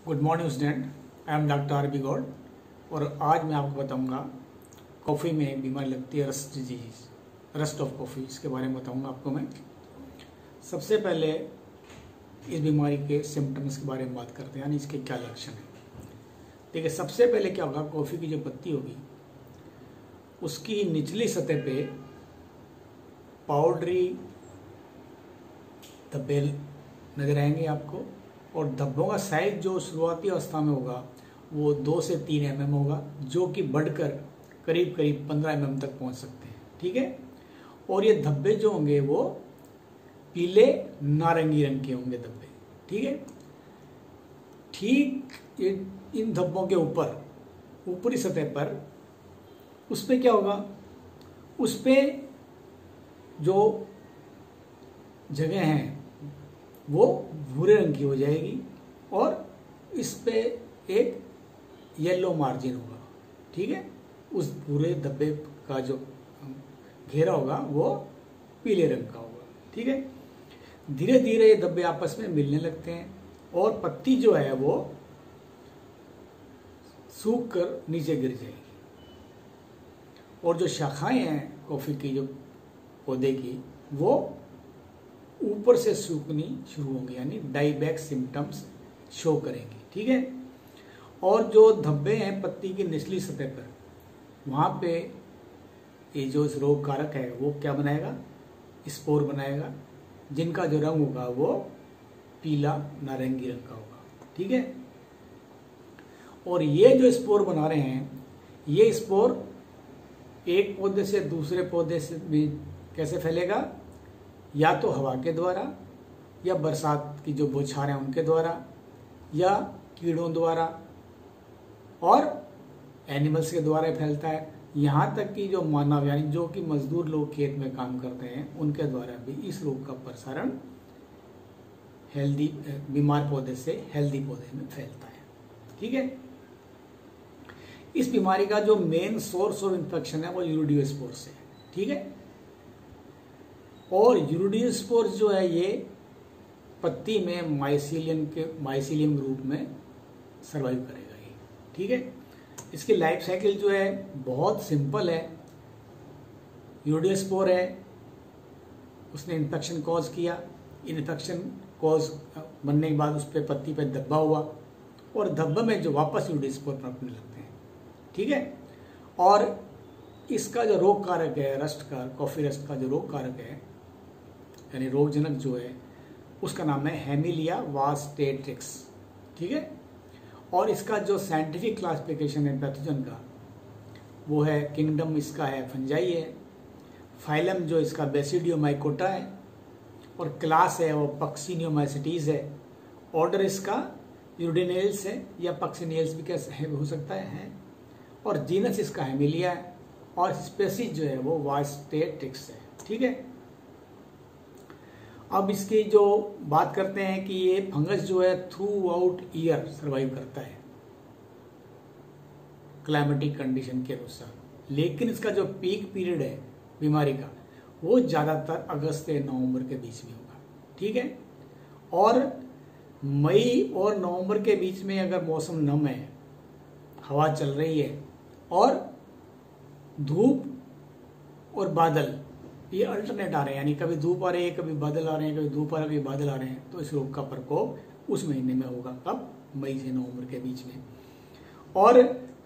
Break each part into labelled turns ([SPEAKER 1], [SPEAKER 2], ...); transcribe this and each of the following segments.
[SPEAKER 1] Good morning student, I am doctor R B Gaur और आज मैं आपको बताऊंगा कॉफ़ी में बीमारी लगती है rust disease, rust of coffee, इसके बारे में बताऊंगा आपको मैं। सबसे पहले इस बीमारी के सिम्टम्स के बारे में बात करते हैं, यानी इसके क्या लक्षण हैं। देखिए, सबसे पहले क्या होगा, कॉफ़ी की जो पत्ती होगी उसकी निचली सतह पे पाउडरी धब्बे नजर आएंगे आपको, और धब्बों का साइज जो शुरुआती अवस्था में होगा वो 2 से 3 mm होगा, जो कि बढ़कर करीब करीब 15 mm तक पहुंच सकते हैं। ठीक है, और ये धब्बे जो होंगे वो पीले नारंगी रंग के होंगे धब्बे। ठीक है, ठीक इन धब्बों के ऊपर ऊपरी सतह पर उस पे क्या होगा, उस पे जो जगह है वो भूरे रंग की हो जाएगी और इस पे एक येलो मार्जिन होगा। ठीक है, उस भूरे धब्बे का जो घेरा होगा वो पीले रंग का होगा। ठीक है, धीरे धीरे ये धब्बे आपस में मिलने लगते हैं और पत्ती जो है वो सूख कर नीचे गिर जाएगी, और जो शाखाएं हैं कॉफी की जो पौधे की वो ऊपर से सूखनी शुरू होंगी, यानी डाईबैक सिम्टम्स शो करेंगी। ठीक है, और जो धब्बे हैं पत्ती की निचली सतह पर, वहां पे ये जो इस रोग कारक है वो क्या बनाएगा, स्पोर बनाएगा, जिनका जो रंग होगा वो पीला नारंगी रंग का होगा। ठीक है, और ये जो स्पोर बना रहे हैं, ये स्पोर एक पौधे से दूसरे पौधे से भी कैसे फैलेगा, या तो हवा के द्वारा, या बरसात की जो बौछारें हैं उनके द्वारा, या कीड़ों द्वारा, और एनिमल्स के द्वारा फैलता है। यहाँ तक कि जो मानव यानी जो कि मजदूर लोग खेत में काम करते हैं उनके द्वारा भी इस रोग का प्रसारण हेल्दी बीमार पौधे से हेल्दी पौधे में फैलता है। ठीक है, इस बीमारी का जो मेन सोर्स ऑफ इन्फेक्शन है वो यूरिडियोस्पोर्स है। ठीक है, और यूरिडियोस्पोर्स जो है ये पत्ती में माइसीलियम रूप में सर्वाइव करेगा ये। ठीक है, इसकी लाइफ साइकिल जो है बहुत सिंपल है। यूरिडियोस्पोर है, उसने इन्फेक्शन कॉज किया, इन्फेक्शन कॉज बनने के बाद उस पर पत्ती पे धब्बा हुआ, और धब्बे में जो वापस यूरिडियोस्पोर पनपने लगते हैं। ठीक है, और इसका जो रोग कारक है रस्ट का, कॉफी रस्ट का जो रोग कारक है यानी रोगजनक जो है उसका नाम है हेमिलिया वास्टेट्रिक्स। ठीक है, और इसका जो साइंटिफिक क्लासिफिकेशन है पैथोजन का वो है, किंगडम इसका है फंजाई है, फाइलम जो इसका बेसिडियोमाइकोटा है, और क्लास है वो पक्सिनियोमाइसिटीज है, ऑर्डर इसका यूरिडिनेल्स है या पक्सिनियल्स भी कैसे हो सकता है, और जीनस इसका हेमिलिया है, और स्पेसीज जो है वो वास्टेट्रिक्स है। ठीक है, अब इसकी जो बात करते हैं कि ये फंगस जो है थ्रू आउट ईयर सर्वाइव करता है क्लाइमेटिक कंडीशन के अनुसार, लेकिन इसका जो पीक पीरियड है बीमारी का वो ज़्यादातर अगस्त से नवंबर के बीच में होगा। ठीक है, और मई और नवंबर के बीच में अगर मौसम नम है, हवा चल रही है, और धूप और बादल ये अल्टरनेट आ रहे हैं, यानी कभी धूप आ रही है कभी बादल आ रहे हैं, कभी धूप आ रही है कभी बादल आ रहे हैं, तो इस रोग का प्रकोप उस महीने में होगा। कब, मई से नवंबर के बीच में। और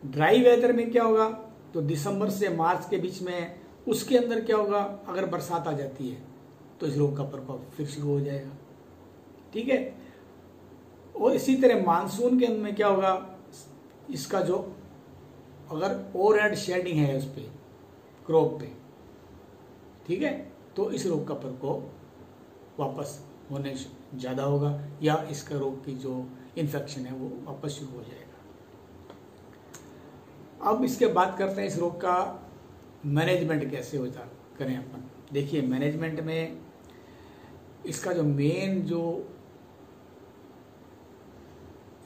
[SPEAKER 1] ड्राई वेदर में क्या होगा, तो दिसंबर से मार्च के बीच में, उसके अंदर क्या होगा, अगर बरसात आ जाती है तो इस रोग का प्रकोप फिर शुरू हो जाएगा। ठीक है, और इसी तरह मानसून के अंदर में क्या होगा, इसका जो अगर ओवरहेड शेडिंग है उस पर क्रॉप पे, ठीक है, तो इस रोग का प्रकोप वापस होने ज़्यादा होगा, या इसका रोग की जो इन्फेक्शन है वो वापस शुरू हो जाएगा। अब इसके बात करते हैं इस रोग का मैनेजमेंट कैसे होता करें अपन। देखिए, मैनेजमेंट में इसका जो मेन जो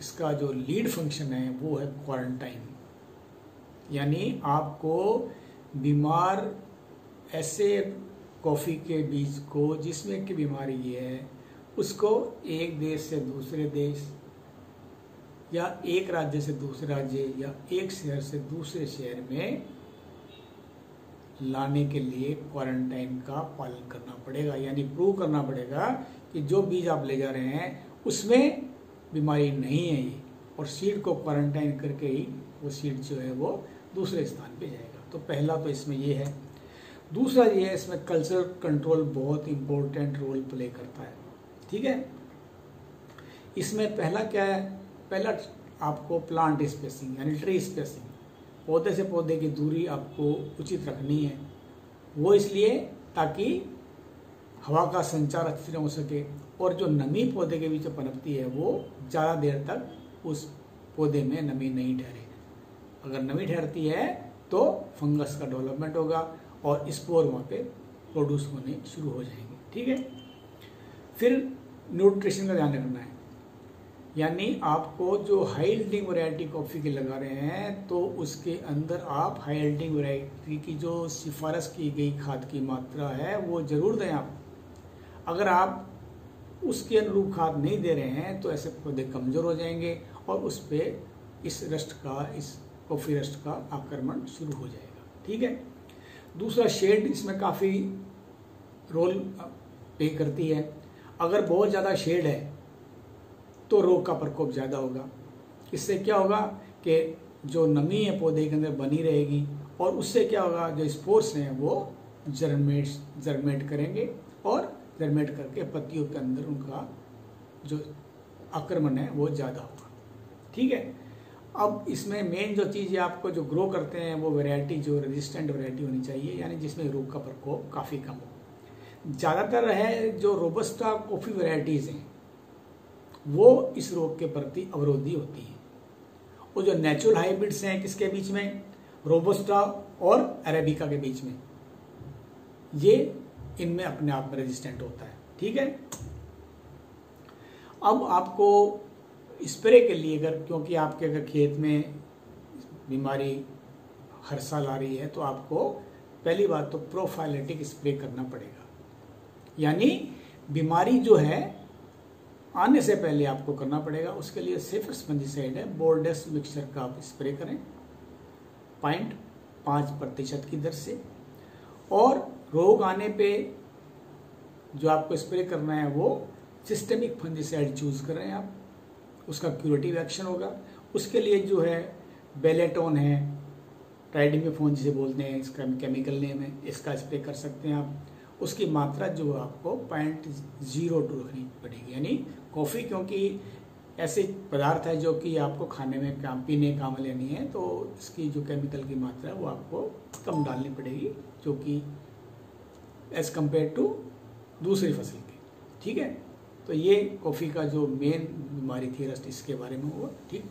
[SPEAKER 1] इसका जो लीड फंक्शन है वो है क्वारंटाइन, यानी आपको बीमार ऐसे कॉफ़ी के बीज को जिसमें की बीमारी है उसको एक देश से दूसरे देश या एक राज्य से दूसरे राज्य या एक शहर से दूसरे शहर में लाने के लिए क्वारंटाइन का पालन करना पड़ेगा, यानी प्रूव करना पड़ेगा कि जो बीज आप ले जा रहे हैं उसमें बीमारी नहीं है ये, और सीड को क्वारंटाइन करके ही वो सीड जो है वो दूसरे स्थान पे जाएगा। तो पहला तो इसमें ये है। दूसरा ये है, इसमें कल्चरल कंट्रोल बहुत इंपॉर्टेंट रोल प्ले करता है। ठीक है, इसमें पहला क्या है, पहला आपको प्लांट स्पेसिंग यानी ट्री स्पेसिंग, पौधे से पौधे की दूरी आपको उचित रखनी है। वो इसलिए ताकि हवा का संचार अच्छी तरह हो सके, और जो नमी पौधे के बीच पनपती है वो ज़्यादा देर तक उस पौधे में नमी नहीं ठहरे। अगर नमी ठहरती है तो फंगस का डेवलपमेंट होगा और स्पोर वहाँ पे प्रोड्यूस होने शुरू हो जाएंगे। ठीक है, फिर न्यूट्रिशन का ध्यान रखना है, यानी आपको जो हाई यील्डिंग वैरायटी कॉफ़ी की लगा रहे हैं तो उसके अंदर आप हाई यील्डिंग वैरायटी की जो सिफारिश की गई खाद की मात्रा है वो ज़रूर दें आप। अगर आप उसके अनुरूप खाद नहीं दे रहे हैं तो ऐसे पौधे कमज़ोर हो जाएंगे और उस पर इस कॉफ़ी रस्ट का आक्रमण शुरू हो जाएगा। ठीक है, दूसरा शेड इसमें काफ़ी रोल प्ले करती है। अगर बहुत ज़्यादा शेड है तो रोग का प्रकोप ज़्यादा होगा। इससे क्या होगा कि जो नमी है पौधे के अंदर बनी रहेगी और उससे क्या होगा, जो स्पोर्स हैं वो जर्मेट करेंगे और जर्मेट करके पत्तियों के अंदर उनका जो आक्रमण है वो ज़्यादा होगा। ठीक है, अब इसमें मेन जो चीज़ है आपको जो ग्रो करते हैं वो वैरायटी जो रेजिस्टेंट वैरायटी होनी चाहिए, यानी जिसमें रोग का प्रकोप काफ़ी कम हो। ज़्यादातर है जो रोबस्टा कॉफ़ी वैरायटीज़ हैं वो इस रोग के प्रति अवरोधी होती हैं, और जो नेचुरल हाइब्रिड्स हैं किसके बीच में, रोबस्टा और अरेबिका के बीच में, ये इनमें अपने आप में रेजिस्टेंट होता है। ठीक है, अब आपको स्प्रे के लिए क्योंकि आपके अगर खेत में बीमारी हर साल आ रही है तो आपको पहली बात तो प्रोफाइलेटिक स्प्रे करना पड़ेगा, यानी बीमारी जो है आने से पहले आपको करना पड़ेगा। उसके लिए सेफर्स फंजीसाइड है, बोर्डेस मिक्सचर का आप स्प्रे करें 0.5% की दर से, और रोग आने पे जो आपको स्प्रे करना है वो सिस्टेमिक फंजीसाइड चूज करें आप, उसका क्यूरेटिव एक्शन होगा। उसके लिए जो है बेलेटोन है, ट्राइडिमिफोन जिसे बोलते हैं, इसका केमिकल नेम है, इसका स्प्रे कर सकते हैं आप। उसकी मात्रा जो आपको 0.02 रखनी पड़ेगी, यानी कॉफ़ी क्योंकि ऐसे पदार्थ है जो कि आपको खाने में पीने काम लेनी है, तो इसकी जो केमिकल की मात्रा है वो आपको कम डालनी पड़ेगी, जो कि एज कम्पेयर टू दूसरी फसल की। ठीक है, तो ये कॉफ़ी का जो मेन बीमारी थी रस्ट, इसके बारे में हुआ। ठीक।